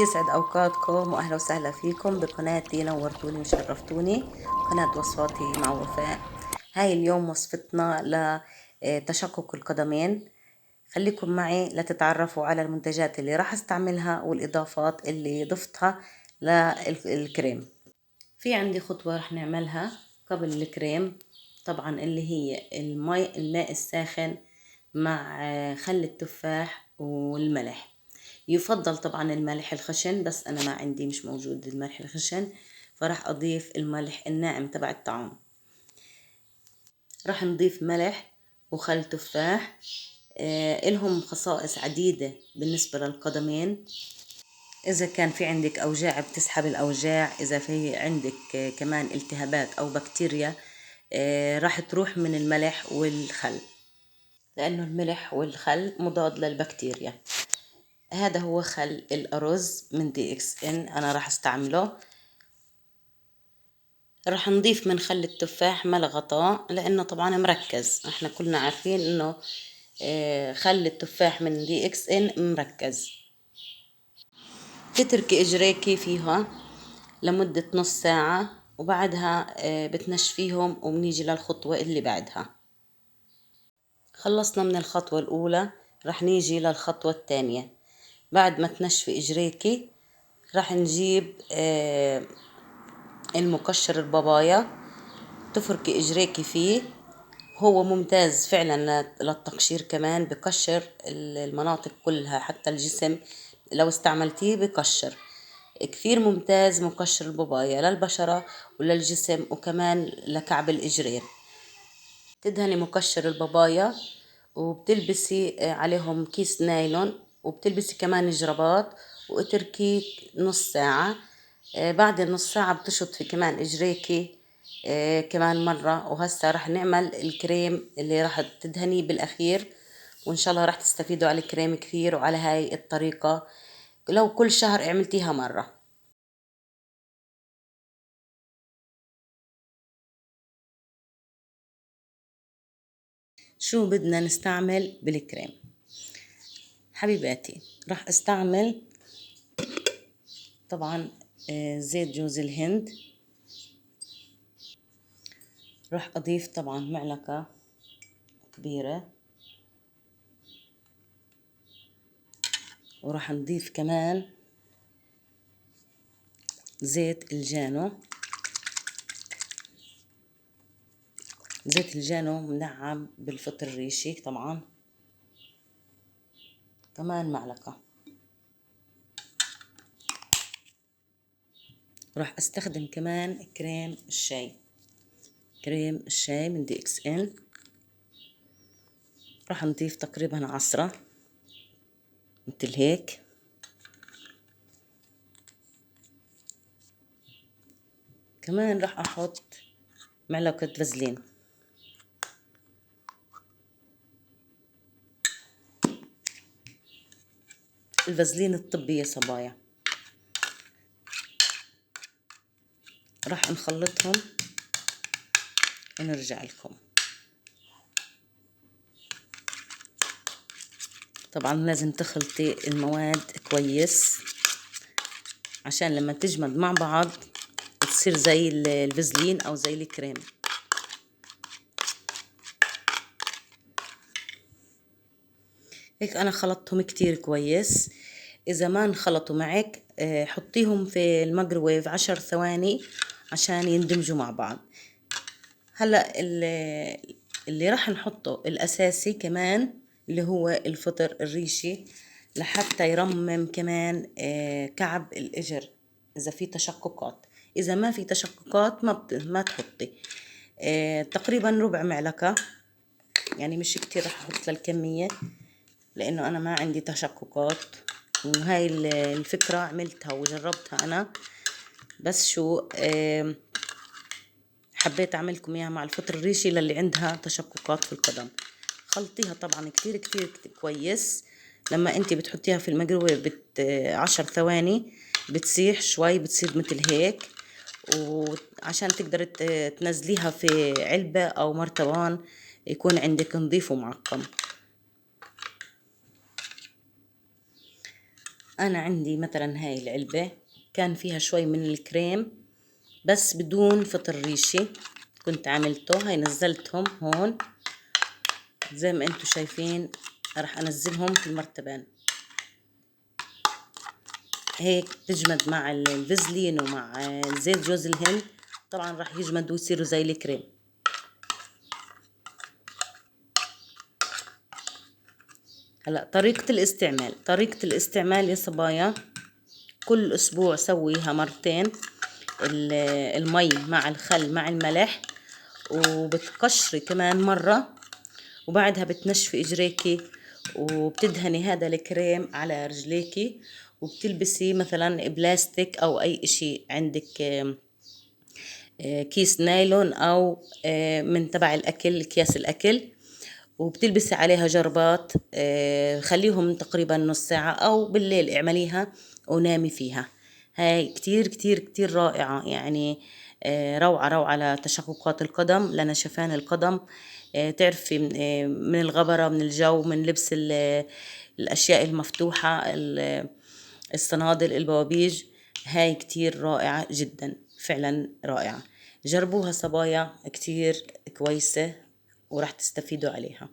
يسعد أوقاتكم وأهلا وسهلا فيكم بقناتي. نورتوني وشرفتوني قناة وصفاتي مع وفاء. هاي اليوم وصفتنا لتشقق القدمين. خليكم معي لتتعرفوا على المنتجات اللي راح استعملها والإضافات اللي ضفتها للكريم. في عندي خطوة راح نعملها قبل الكريم، طبعا اللي هي الماء الساخن مع خل التفاح والملح. يفضل طبعا الملح الخشن، بس انا ما عندي، مش موجود الملح الخشن، فراح اضيف الملح الناعم تبع الطعام. راح نضيف ملح وخل تفاح. إلهم خصائص عديدة بالنسبة للقدمين. إذا كان في عندك أوجاع بتسحب الأوجاع، إذا في عندك كمان التهابات أو بكتيريا، راح تروح من الملح والخل، لأنه الملح والخل مضاد للبكتيريا. هذا هو خل الأرز من دي إكس إن، أنا راح استعمله. راح نضيف من خل التفاح ملغطة، لأنه طبعا مركز، احنا كلنا عارفين إنه خل التفاح من دي إكس إن مركز. تتركي إجريكي فيها لمدة نص ساعة، وبعدها بتنشفيهم وبنيجي للخطوة اللي بعدها. خلصنا من الخطوة الأولى، رح نيجي للخطوة الثانية. بعد ما تنشفي إجريكي رح نجيب المقشر البابايا، تفركي إجريكي فيه. هو ممتاز فعلا للتقشير، كمان بقشر المناطق كلها حتى الجسم، لو استعملتيه بقشر كثير ممتاز. مقشر البابايا للبشرة وللجسم وكمان لكعب الإجرين. تدهني مقشر البابايا وبتلبسي عليهم كيس نايلون، وبتلبسي كمان جرابات، واتركي نص ساعة. بعد النص ساعة بتشطفي كمان اجريكي كمان مرة. وهسا رح نعمل الكريم اللي رح تدهنيه بالاخير، وان شاء الله رح تستفيدوا على الكريم كثير وعلى هاي الطريقة لو كل شهر عملتيها مرة. شو بدنا نستعمل بالكريم حبيباتي؟ راح استعمل طبعا زيت جوز الهند. راح اضيف طبعا معلقة كبيرة، وراح نضيف كمان زيت الجانو. زيت الجانو منعم بالفطر الريشي طبعا، كمان معلقة. راح استخدم كمان كريم الشاي، كريم الشاي من دي اكس ان. راح نضيف تقريبا 10 مثل هيك. كمان راح احط معلقة فازلين. الفازلين الطبي يا صبايا. راح نخلطهم ونرجع لكم. طبعا لازم تخلطي المواد كويس عشان لما تجمد مع بعض تصير زي الفازلين او زي الكريم. هيك انا خلطتهم كتير كويس. اذا ما انخلطوا معك حطيهم في الميكروويف 10 ثواني عشان يندمجوا مع بعض. هلا اللي راح نحطه الاساسي كمان اللي هو الفطر الريشي، لحتى يرمم كمان كعب الاجر اذا في تشققات. اذا ما في تشققات ما تحطي. تقريبا ربع معلقة، يعني مش كتير راح احط للكمية لانه انا ما عندي تشققات. وهاي الفكرة عملتها وجربتها انا، بس شو حبيت اعملكم اياها مع الفطر الريشي للي عندها تشققات في القدم. خلطيها طبعا كتير كتير كويس. لما انت بتحطيها في الميكروويف 10 ثواني بتسيح شوي، بتصير مثل هيك. وعشان تقدر تنزليها في علبة او مرتبان يكون عندك نظيف ومعقم. أنا عندي مثلا هاي العلبة كان فيها شوي من الكريم بس بدون فطر ريشي، كنت عملته. هاي نزلتهم هون زي ما انتو شايفين، راح انزلهم في المرتبان هيك تجمد مع الفازلين ومع زيت جوز الهند، طبعا راح يجمدوا ويصيروا زي الكريم. هلا طريقة الاستعمال يا صبايا، كل اسبوع سويها مرتين، المي مع الخل مع الملح، وبتقشري كمان مرة، وبعدها بتنشفي اجريكي وبتدهني هذا الكريم على رجليكي، وبتلبسي مثلا بلاستيك او اي اشي عندك، كيس نايلون او من تبع الاكل، اكياس الاكل، وبتلبسي عليها جربات، خليهم تقريبا نص ساعة او بالليل اعمليها ونامي فيها. هاي كتير كتير كتير رائعة يعني، روعة روعة لتشققات القدم، لنشفان القدم. تعرفي من الغبرة، من الجو، من لبس الأشياء المفتوحة، الصنادل، البوابيج. هاي كتير رائعة جدا، فعلا رائعة. جربوها صبايا، كتير كويسة وراح تستفيدوا عليها.